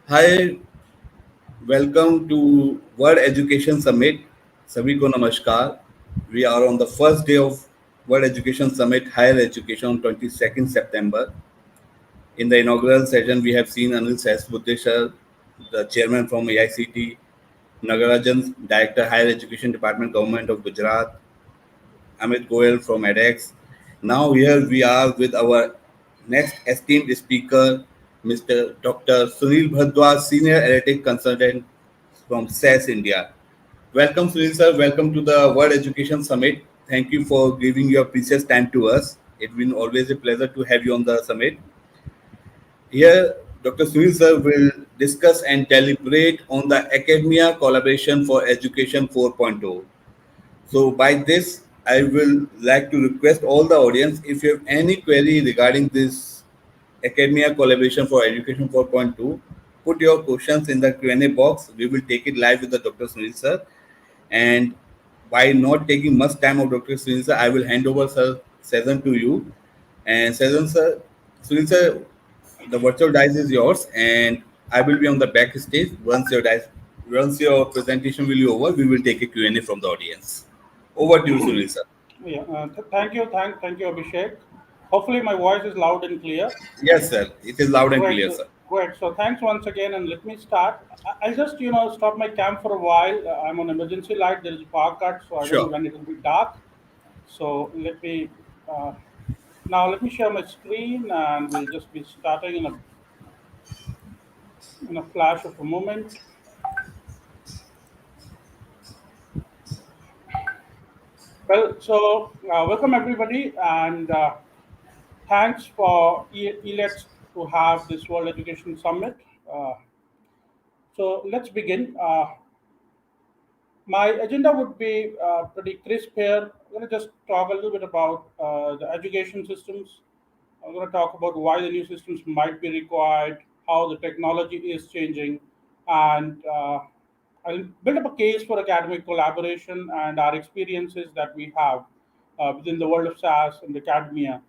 Hi, welcome to World Education Summit. सभी को नमस्कार. We are on the first day of World Education Summit Higher Education on 22nd September. In the inaugural session, we have seen Anil Sahasbuddheshwar, the chairman from AICT, Nagarajan, Director Higher Education Department, Government of Gujarat, Amit Goel from edX. Now here we are with our next esteemed speaker, Mr. Dr. Sunil Bhardwaj, Senior Analytic Consultant from SAS India. Welcome, Sunil sir. Welcome to the World Education Summit. Thank you for giving your precious time to us. It's been always a pleasure to have you on the summit. Here, Dr. Sunil sir will discuss and deliberate on the academia collaboration for education 4.0. So by this, I will like to request all the audience, if you have any query regarding this academia collaboration for education 4.2, put your questions in the Q&A box. We will take it live with the Dr. Sunil sir. And by not taking much time of Dr. Sunil sir, I will hand over sir session to you. And session sir, Sunil sir, the virtual dice is yours, and I will be on the backstage. Once your presentation will be over, we will take a Q&A from the audience. Over to you, Sunil sir. Yeah, thank you, Abhishek. Hopefully, my voice is loud and clear. Yes, sir. It is loud and Great, clear, so, sir. great. So, thanks once again, and let me start. I'll just stop my cam for a while. I'm on emergency light. There is a power cut, so I don't know Sure. when it will be dark. So uh, let me share my screen, and we'll just be starting in a flash of a moment. Well, welcome everybody, and thanks for Elets to have this World Education Summit. Uh, so let's begin. My agenda would be pretty crisp here. I'm going to just talk a little bit about the education systems. I'm going to talk about why the new systems might be required, how the technology is changing, and I'll build up a case for academic collaboration and our experiences that we have within the world of SAS and academia.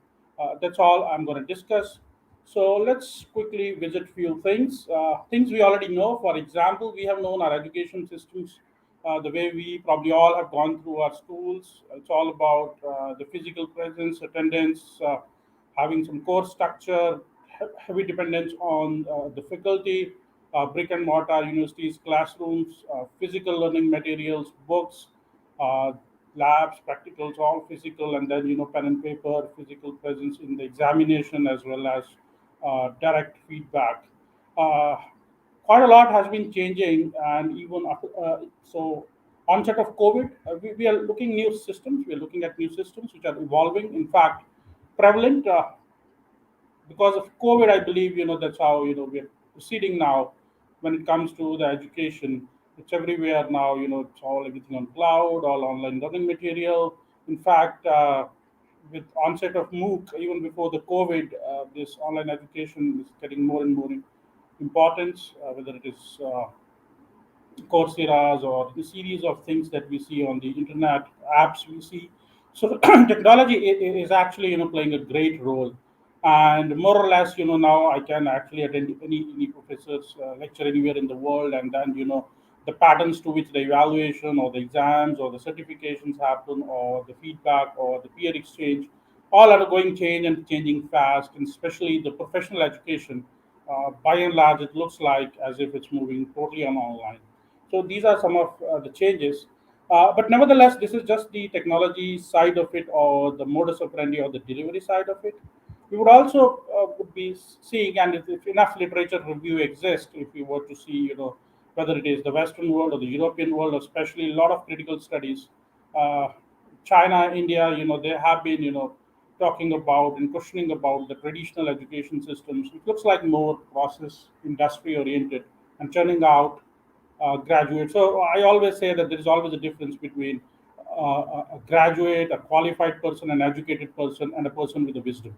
That's all I'm going to discuss. So let's quickly visit few things. Things we already know. For example, we have known our education systems the way we probably all have gone through our schools. It's all about the physical presence, attendance, having some course structure, heavy dependence on the faculty, brick and mortar universities, classrooms, physical learning materials, books, uh, labs, practicals, all physical, and then pen and paper, physical presence in the examination as well as direct feedback. Uh, Quite a lot has been changing, and even after, onset of COVID, we are looking new systems. We are looking at new systems which are evolving. In fact, prevalent. Because of COVID, I believe that's how we're proceeding now. When it comes to the education, it's everywhere now. It's all everything on cloud, all online learning material. In fact, with onset of MOOC, even before the COVID, this online education is getting more and more importance. Whether it is Coursera's or the series of things that we see on the internet, apps we see. So technology is actually playing a great role, and more or less now I can actually attend any professor's lecture anywhere in the world, and then the patterns to which the evaluation or the exams or the certifications happen or the feedback or the peer exchange all are going change and changing fast, and especially the professional education. By and large, it looks like as if it's moving totally on online. So these are some of the changes. But nevertheless, this is just the technology side of it, or the modus operandi, or the delivery side of it. We would also would be seeing, and if enough literature review exists, if we were to see, whether it is the Western world or the European world, especially a lot of critical studies, uh, China, India, they have been, talking about and questioning about the traditional education systems. It looks like more process industry oriented and churning out graduate. So I always say that there is always a difference between a graduate, a qualified person, an educated person, and a person with a wisdom.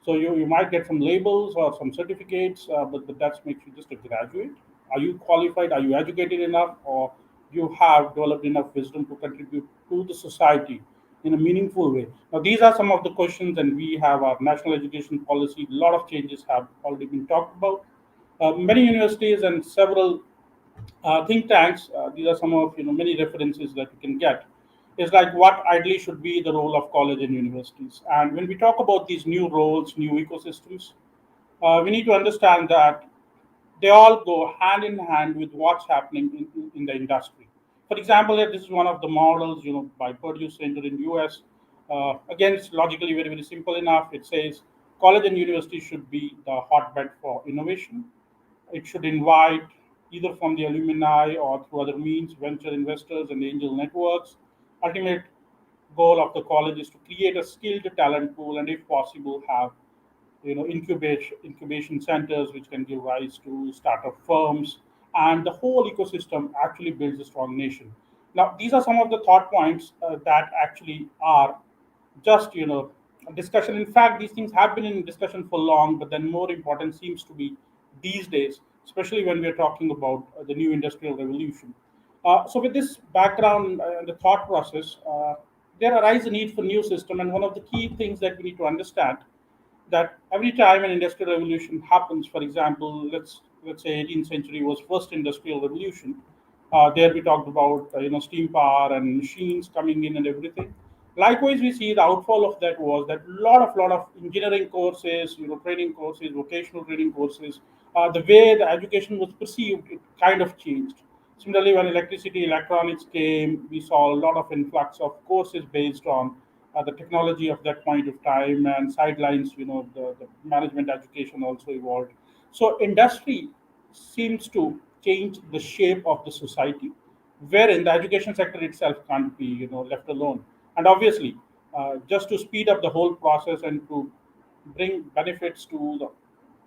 So you might get some labels or some certificates, but that makes you just a graduate. Are you qualified? Are you educated enough? Or you have developed enough wisdom to contribute to the society in a meaningful way? Now, these are some of the questions, and we have our national education policy. A lot of changes have already been talked about. Many universities and several think tanks. These are some of many references that you can get. Is like what ideally should be the role of college and universities. And when we talk about these new roles, new ecosystems, we need to understand that they all go hand in hand with what's happening in the industry. For example, here this is one of the models, by Purdue Center in US. Again, it's logically very, very simple enough. It says college and university should be the hotbed for innovation. It should invite, either from the alumni or through other means, venture investors and angel networks. Ultimate goal of the college is to create a skilled talent pool and, if possible, have incubation centers which can give rise to startup firms, and the whole ecosystem actually builds a strong nation. Now these are some of the thought points that actually are just a discussion. In fact, these things have been in discussion for long, but then more important seems to be these days, especially when we're talking about the new industrial revolution. So with this background and the thought process, there arises a need for new system, and one of the key things that we need to understand that every time an industrial revolution happens, for example, let's say 18th century was first industrial revolution. There we talked about steam power and machines coming in and everything. Likewise, we see the outfall of that was that lot of engineering courses, training courses, vocational training courses. The way the education was perceived, it kind of changed. Similarly, when electricity, electronics came, we saw a lot of influx of courses based on the technology of that point of time, and sidelines, the management education also evolved. So industry seems to change the shape of the society, wherein the education sector itself can't be left alone. And obviously, just to speed up the whole process and to bring benefits to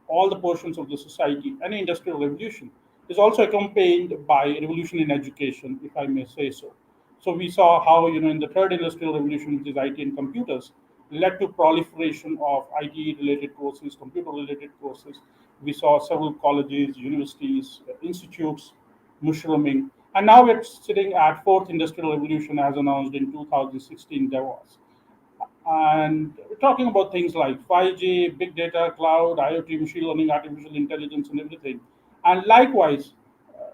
all the portions of the society, any industrial revolution is also accompanied by revolution in education, if I may say so. So we saw how in the third industrial revolution, which is IT and computers, led to proliferation of IT related courses, computer related courses. We saw several colleges, universities, institutes mushrooming, and now we're sitting at fourth industrial revolution as announced in 2016 Davos. And we're talking about things like 5G, big data, cloud, IoT, machine learning, artificial intelligence, and everything. And likewise,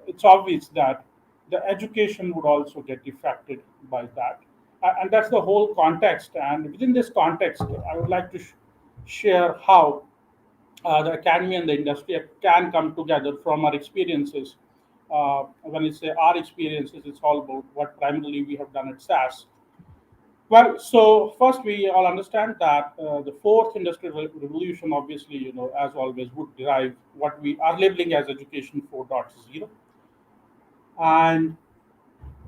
it's obvious that the education would also get affected by that. And that's the whole context. And within this context, I would like to share how the academy and the industry can come together from our experiences. When I say our experiences, it's all about what primarily we have done at SAS. Well, so first we all understand that the fourth industrial revolution, obviously, as always, would derive what we are labeling as education 4.0. And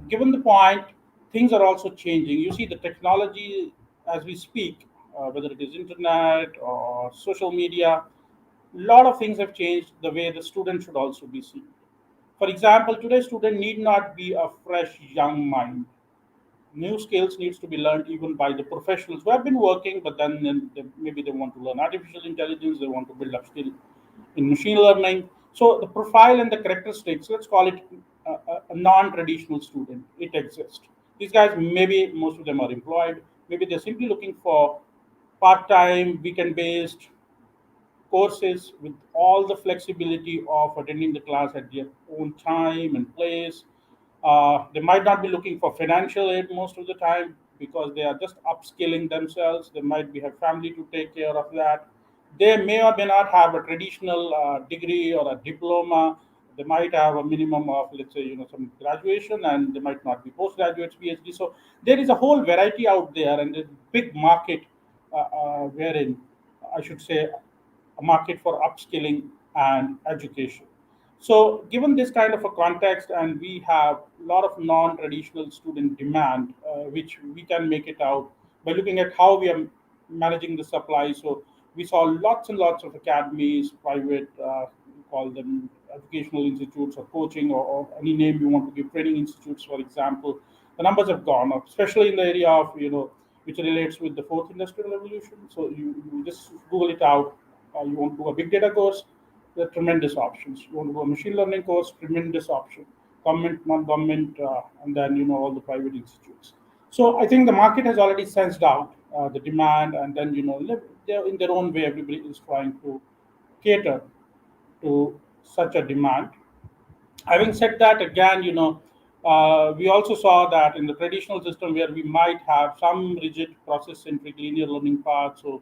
given the point, things are also changing. You see, the technology as we speak, whether it is internet or social media, a lot of things have changed the way the student should also be seen. For example, today's student need not be a fresh young mind. New skills needs to be learned even by the professionals who have been working, but then maybe they want to learn artificial intelligence, they want to build up skill in machine learning. So the profile and the characteristics, let's call it a non-traditional student, it exists. These guys, maybe most of them are employed, maybe they're simply looking for part-time, weekend-based courses with all the flexibility of attending the class at their own time and place. They might not be looking for financial aid most of the time because they are just upskilling themselves. They might be have family to take care of that. They may or may not have a traditional degree or a diploma. They might have a minimum of, let's say, some graduation, and they might not be postgraduates, PhD. So there is a whole variety out there, and a big market wherein I should say a market for upskilling and education. So, given this kind of a context, and we have a lot of non-traditional student demand, which we can make it out by looking at how we are managing the supply. So, we saw lots and lots of academies, private, call them educational institutes or coaching, or any name you want to give, training institutes, for example. The numbers have gone up, especially in the area of which relates with the fourth industrial revolution. So, you just Google it out. You want to do a big data course, there are tremendous options. You want to do a machine learning course, tremendous option. Government, non-government, and then all the private institutes. So I think the market has already sensed out the demand, and then they're in their own way, everybody is trying to cater to such a demand. Having said that, again, we also saw that in the traditional system where we might have some rigid process-centric linear learning path, so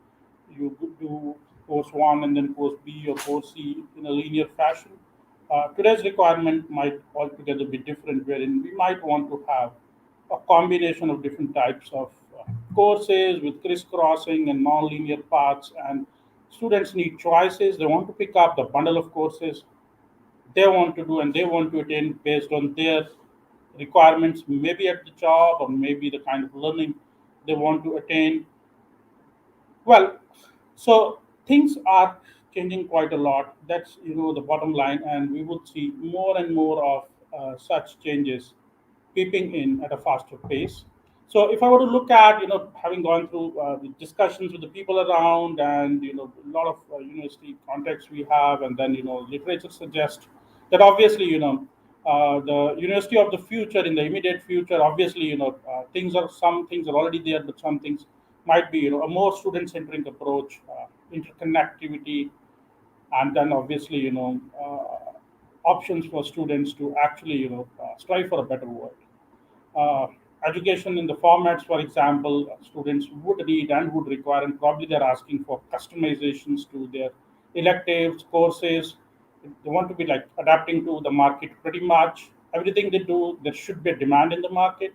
you could do course one and then course B or course C in a linear fashion. Today's requirement might altogether be different, wherein we might want to have a combination of different types of courses with crisscrossing and non-linear paths, and students need choices. They want to pick up the bundle of courses they want to do and they want to attain based on their requirements, maybe at the job or maybe the kind of learning they want to attain. Well, so things are changing quite a lot. That's the bottom line, and we would see more and more of such changes peeping in at a faster pace. So if I were to look at, having gone through the discussions with the people around and, a lot of university contacts we have, and then, literature suggests that obviously, the university of the future, in the immediate future, obviously, some things are already there, but some things might be, a more student-centric approach, interconnectivity, and then obviously, options for students to actually, strive for a better world. uh, Education in the formats, for example, students would need and would require, and probably they're asking for customizations to their electives, courses. They want to be like adapting to the market pretty much. Everything they do, there should be a demand in the market.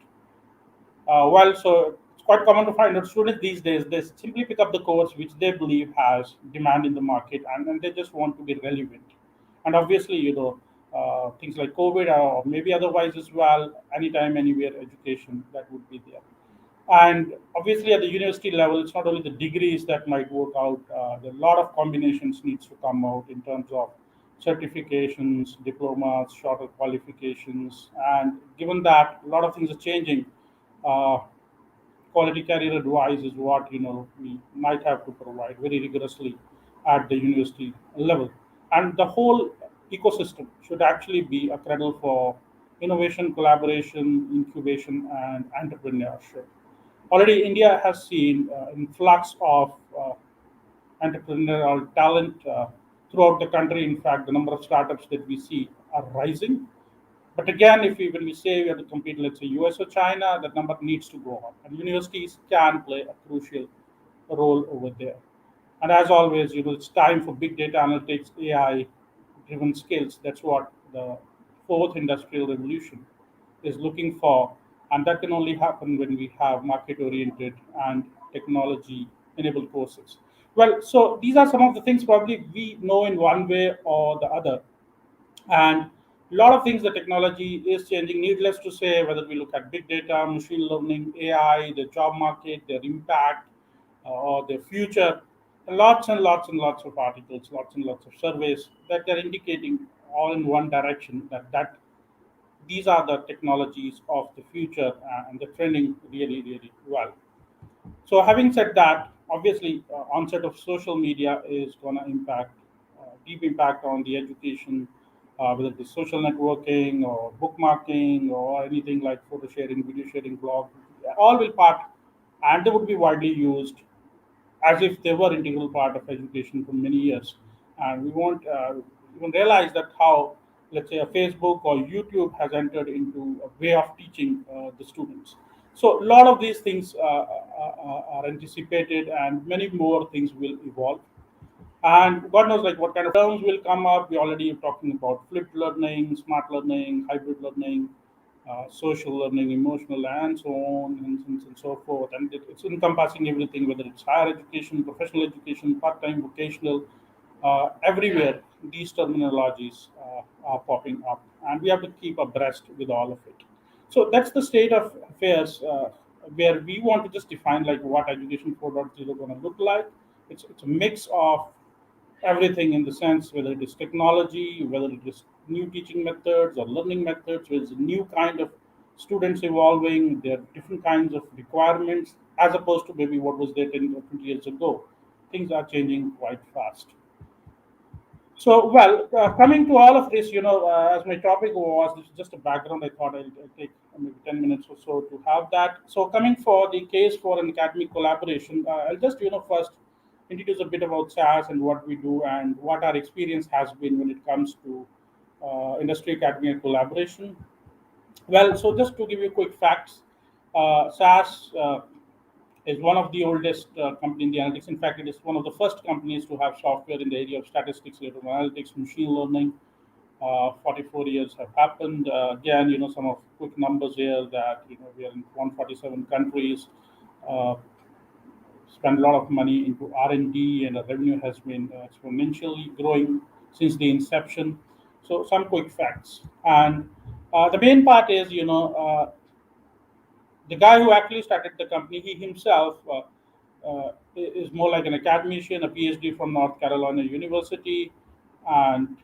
So it's quite common to find that students these days they simply pick up the course which they believe has demand in the market, and they just want to be relevant. And obviously, things like COVID or maybe otherwise as well, anytime, anywhere education that would be there. And obviously, at the university level, it's not only the degrees that might work out. There are a lot of combinations needs to come out in terms of certifications, diplomas, shorter qualifications. And given that a lot of things are changing, uh, quality career advice is what we might have to provide very rigorously at the university level. And the whole ecosystem should actually be a cradle for innovation, collaboration, incubation, and entrepreneurship. Already, India has seen influx of entrepreneurial talent throughout the country. In fact, the number of startups that we see are rising. But again, when we say we have to compete, let's say US or China, that number needs to go up, and universities can play a crucial role over there. And as always, it's time for big data analytics, AI driven skills. That's what the fourth industrial revolution is looking for. And that can only happen when we have market oriented and technology enabled courses. Well, so these are some of the things probably we know in one way or the other. And a lot of things the technology is changing. Needless to say, whether we look at big data, machine learning, AI, the job market, their impact, or their future, lots and lots and lots of articles, lots and lots of surveys that they're indicating all in one direction that these are the technologies of the future, and they're trending really, really well. So, having said that, obviously, onset of social media is going to impact deep impact on the education, whether it is social networking or bookmarking or anything like photo sharing, video sharing, blog, all will part, and they would be widely used as if they were integral part of education for many years. And we won't even realize that how, let's say, a Facebook or YouTube has entered into a way of teaching the students. So a lot of these things are anticipated, and many more things will evolve. And God knows like what kind of terms will come up. We already are talking about flipped learning, smart learning, hybrid learning, social learning, emotional, and so on and so forth. And it's encompassing everything, whether it's higher education, professional education, part-time, vocational, everywhere. These terminologies are popping up, and we have to keep abreast with all of it. So that's the state of affairs, where we want to just define like what education 4.0 going to look like. It's a mix of everything in the sense whether it is technology, whether it is new teaching methods or learning methods, whether it's a new kind of students evolving, there are different kinds of requirements as opposed to maybe what was there 10 or 20 years ago. Things are changing quite fast. So, well, coming to all of this, as my topic was, this is just a background. I thought I'll take maybe 10 minutes or so to have that. So, coming for the case for an academic collaboration, I'll just, first introduce a bit about SAS and what we do and what our experience has been when it comes to industry academy collaboration. Well, so just to give you quick facts, SAS is one of the oldest company in the analytics. In fact, it is one of the first companies to have software in the area of statistics, data analytics, machine learning. 44 years have happened. Again, some of quick numbers here that we are in 147 countries. Uh, Spend a lot of money into R&D, and the revenue has been exponentially growing since the inception. So some quick facts, and the main part is the guy who actually started the company, he himself is more like an academician, a PhD from North Carolina University, and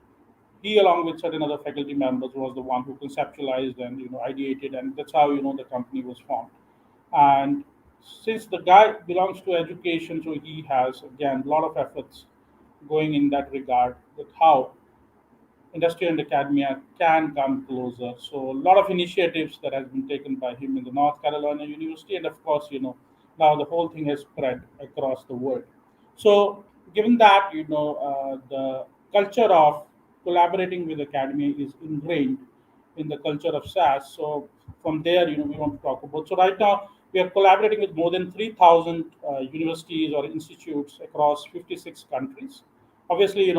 he, along with certain other faculty members, was the one who conceptualized and ideated, and that's how the company was formed. And since the guy belongs to education, so he has again a lot of efforts going in that regard. That how industry and academia can come closer. So a lot of initiatives that has been taken by him in the North Carolina University, and of course, now the whole thing has spread across the world. So given that, the culture of collaborating with academia is ingrained in the culture of SAS. So from there, we want to talk about. So right now we are collaborating with more than 3,000 universities or institutes across 56 countries. Obviously,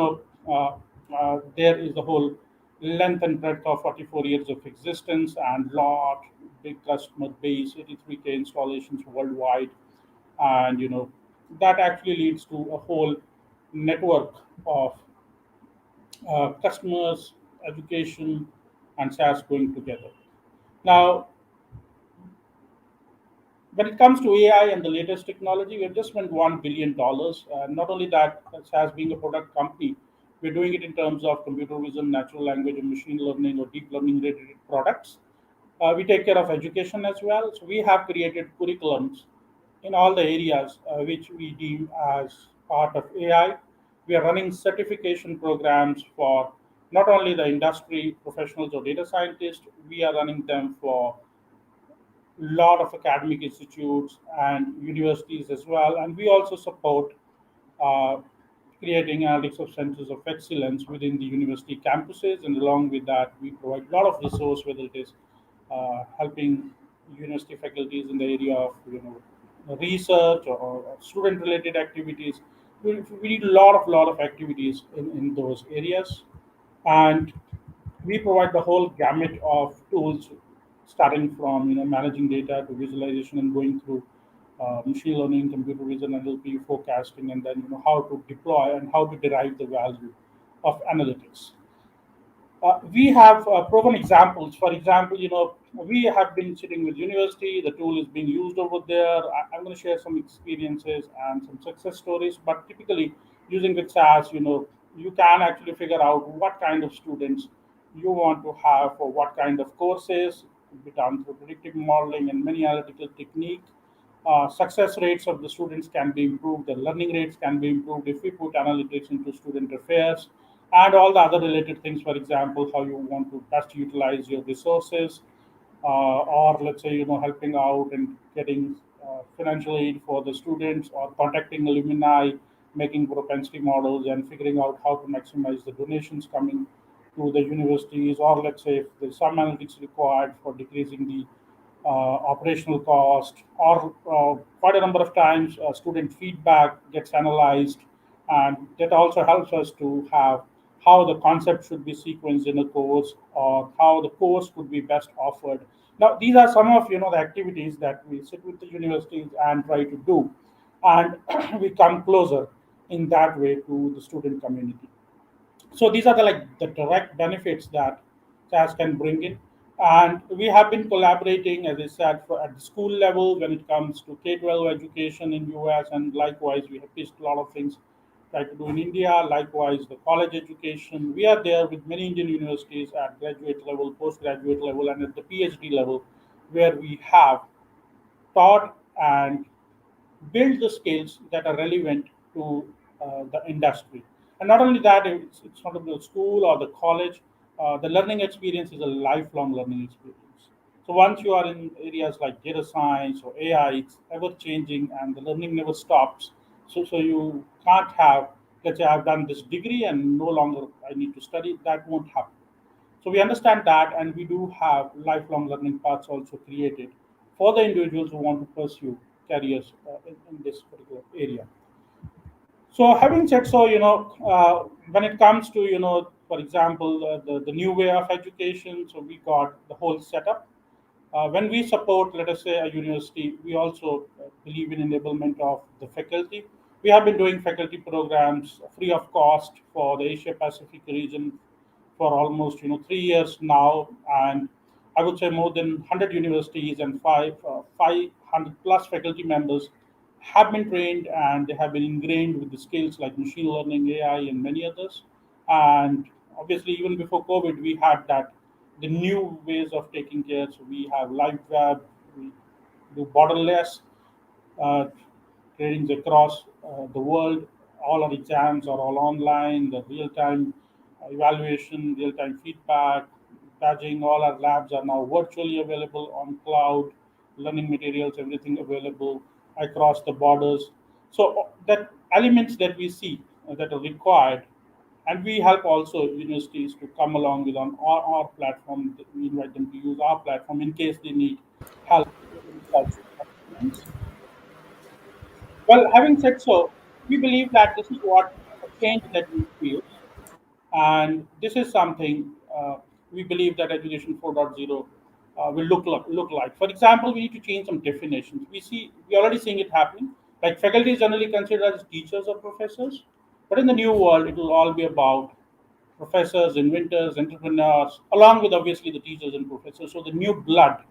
there is the whole length and breadth of 44 years of existence and lot big customer base, 83K installations worldwide, and that actually leads to a whole network of customers, education, and SaaS going together. Now, when it comes to AI and the latest technology, we have just spent $1 billion. Not only that, as being a product company, we're doing it in terms of computer vision, natural language, and machine learning or deep learning related products. We take care of education as well. So we have created curriculums in all the areas which we deem as part of AI. We are running certification programs for not only the industry professionals or data scientists, we are running them for lot of academic institutes and universities as well. And we also support uh, creating analytics of centers of excellence within the university campuses. And along with that, we provide a lot of resource, whether it is helping university faculties in the area of research or student related activities. We need a lot of activities in those areas, and we provide the whole gamut of tools, starting from managing data to visualization and going through machine learning, computer vision, NLP, forecasting, and then how to deploy and how to derive the value of analytics. We have proven examples. For example, we have been sitting with university. The tool is being used over there. I'm going to share some experiences and some success stories. But typically, using with SAS, you can actually figure out what kind of students you want to have for what kind of courses. It could be done through predictive modeling and many analytical technique. Success rates of the students can be improved, the learning rates can be improved if we put analytics into student affairs and all the other related things. For example, how you want to best utilize your resources, or let's say helping out and getting financial aid for the students, or contacting alumni, making propensity models and figuring out how to maximize the donations coming to the universities, or let's say if there's some analytics required for decreasing the operational cost, or quite a number of times student feedback gets analyzed, and that also helps us to have how the concept should be sequenced in a course, or how the course could be best offered. Now these are some of the activities that we sit with the universities and try to do, and we come closer in that way to the student community. So these are the direct benefits that SAS can bring in, and we have been collaborating, as I said, at the school level when it comes to K-12 education in US, and likewise we have pitched a lot of things try to do in India. Likewise, the college education, we are there with many Indian universities at graduate level, postgraduate level, and at the PhD level, where we have taught and build the skills that are relevant to the industry. And not only that, it's not about the school or the college. The learning experience is a lifelong learning experience. So once you are in areas like data science or AI, it's ever changing and the learning never stops. So you can't have, let's say, I've done this degree and no longer I need to study. That won't happen. So we understand that, and we do have lifelong learning paths also created for the individuals who want to pursue careers in this particular area. So having said so, when it comes to, for example, the new way of education, so we got the whole setup. When we support, let us say, a university, we also believe in enablement of the faculty. We have been doing faculty programs free of cost for the Asia Pacific region for almost 3 years now, and I would say more than 100 universities and 500 plus faculty members have been trained, and they have been ingrained with the skills like machine learning, AI, and many others. And obviously, even before COVID, we had that the new ways of taking care. So we have live web, we do borderless uh, trainings across the world. All our exams are all online. The real-time evaluation, real-time feedback, badging. All our labs are now virtually available on cloud. Learning materials, everything available across the borders. So that elements that we see that are required, and we help also universities to come along with on our platform. We invite them to use our platform in case they need help in such elements. Well, having said so, we believe that this is what a change that we feel, and this is something we believe that Education 4.0 will look like. For example, we need to change some definitions. We already seeing it happening. Like faculty is generally considered as teachers or professors, but in the new world, it will all be about professors, inventors, entrepreneurs, along with obviously the teachers and professors. So the new blood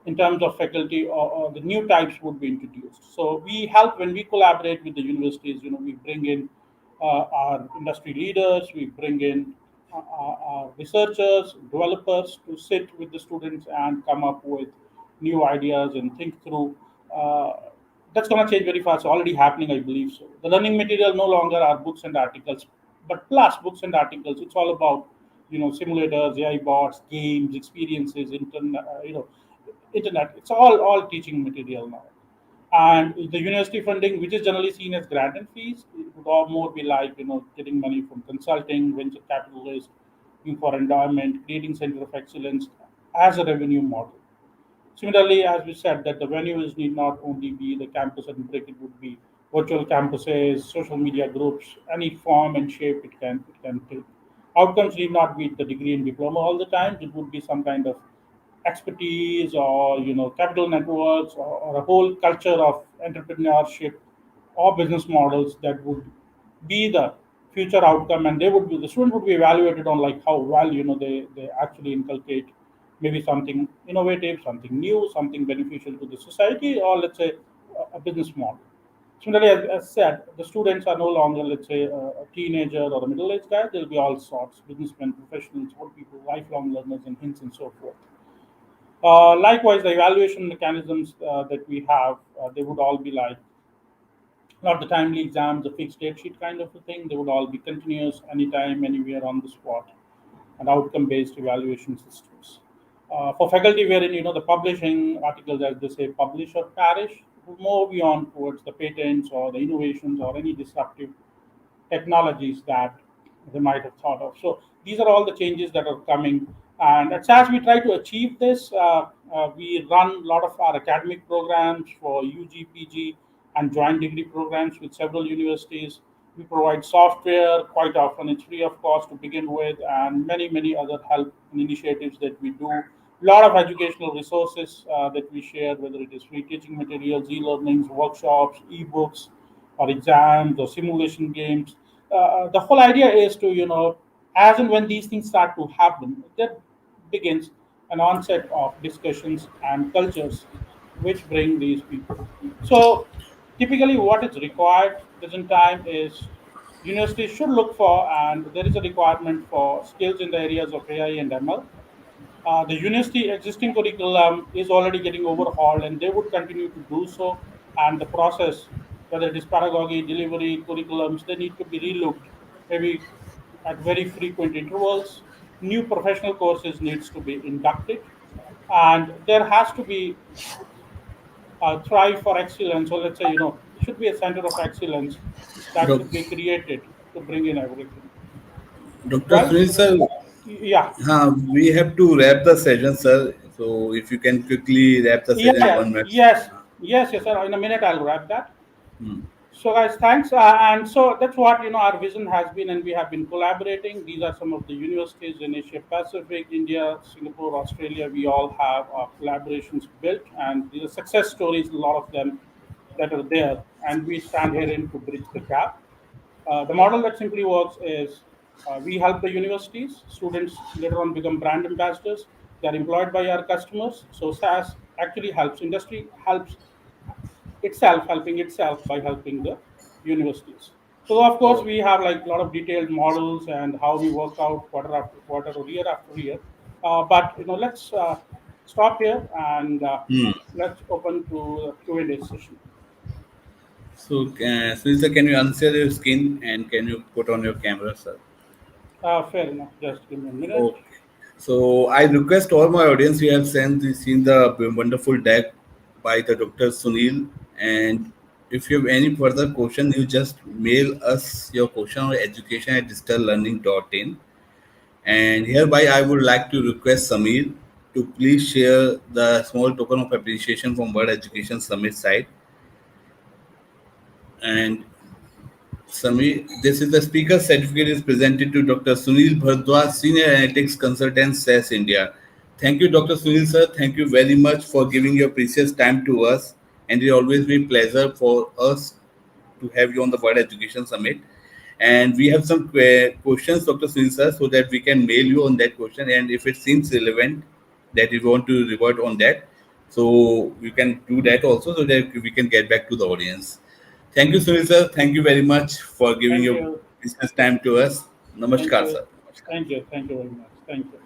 in terms of faculty, or the new types would be introduced. So we help when we collaborate with the universities. We bring in our industry leaders, we bring in our researchers, developers to sit with the students and come up with new ideas and think through. Uh, that's going to change very fast. Already happening, I believe so. The learning material no longer are books and articles, but plus books and articles. It's all about simulators, AI bots, games, experiences, internet. It's all teaching material now. And the university funding, which is generally seen as grant and fees, it would all more be like getting money from consulting, venture capitalists, for endowment, creating center of excellence as a revenue model. Similarly, as we said, that the venues need not only be the campus and brick; it would be virtual campuses, social media groups, any form and shape it can take. Outcomes need not be the degree and diploma all the time. It would be some kind of expertise, or capital networks, or a whole culture of entrepreneurship or business models that would be the future outcome, and the student would be evaluated on like how well they actually inculcate maybe something innovative, something new, something beneficial to the society, or let's say a business model. Similarly, as said, the students are no longer, let's say, a teenager or a middle-aged guy. They'll be all sorts: businessmen, professionals, old people, lifelong learners, and hints and so forth. Likewise, the evaluation mechanisms that we have, they would all be like not the timely exams, the fixed date sheet kind of a thing. They would all be continuous, anytime, anywhere, on the spot, and outcome-based evaluation systems. For faculty, wherein the publishing articles, as they say, publish or perish, would more beyond towards the patents or the innovations or any disruptive technologies that they might have thought of. So these are all the changes that are coming. And at SAS, we try to achieve this. We run a lot of our academic programs for UG, PG, and joint degree programs with several universities. We provide software quite often. It's free of cost to begin with, and many other help and initiatives that we do. A lot of educational resources that we share, whether it is free teaching materials, e-learnings, workshops, e-books, or exams or simulation games. The whole idea is to, as and when these things start to happen, there begins an onset of discussions and cultures which bring these people. So, typically, what is required present time is universities should look for, and there is a requirement for skills in the areas of AI and ML. The university existing curriculum is already getting overhauled, and they would continue to do so. And the process, whether it is pedagogy, delivery, curriculums, they need to be relooked, maybe at very frequent intervals. New professional courses needs to be inducted, and there has to be thrive for excellence. So let's say should be a center of excellence that Doc- should be created to bring in everything. Dr. Well, Sunil sir, yeah, we have to wrap the session, sir. So if you can quickly wrap the yeah, session in yeah, 1 minute. yes, sir. In a minute, I'll wrap that. So, guys, thanks. And so that's what our vision has been, and we have been collaborating. These are some of the universities in Asia Pacific, India, Singapore, Australia. We all have collaborations built, and these are success stories. A lot of them that are there, and we stand here in to bridge the gap. The model that simply works is we help the universities, students later on become brand ambassadors. They are employed by our customers. So SaaS actually helps industry helps itself helping itself by helping the universities. So of course Oh, we have like a lot of detailed models and how we work out quarter after quarter or year after year. But let's stop here and let's open to the Q&A session. so, Sunil sir, can you answer your screen and can you put on your camera, sir? Fair enough. Just give me a minute. Okay. So I request all my audience you have seen the wonderful deck by the Dr. Sunil, and if you have any further question, you just mail us your question or education at digitallearning.in. And hereby, I would like to request Samir to please share the small token of appreciation from World Education Summit side. And Samir, this is the speaker certificate is presented to Dr. Sunil Bhardwaj, Senior Analytics Consultant, SAS India. Thank you, Dr. Sunil sir. Thank you very much for giving your precious time to us. And it always be pleasure for us to have you on the World Education Summit. And we have some questions, Dr. Sunil sir, so that we can mail you on that question. And if it seems relevant that you want to revert on that, so you can do that also so that we can get back to the audience. Thank you, Sunil sir. Thank you very much for giving Thank your you. business time to us. Thank Namaskar, you. sir. Namaskar. Thank you. Thank you very much. Thank you.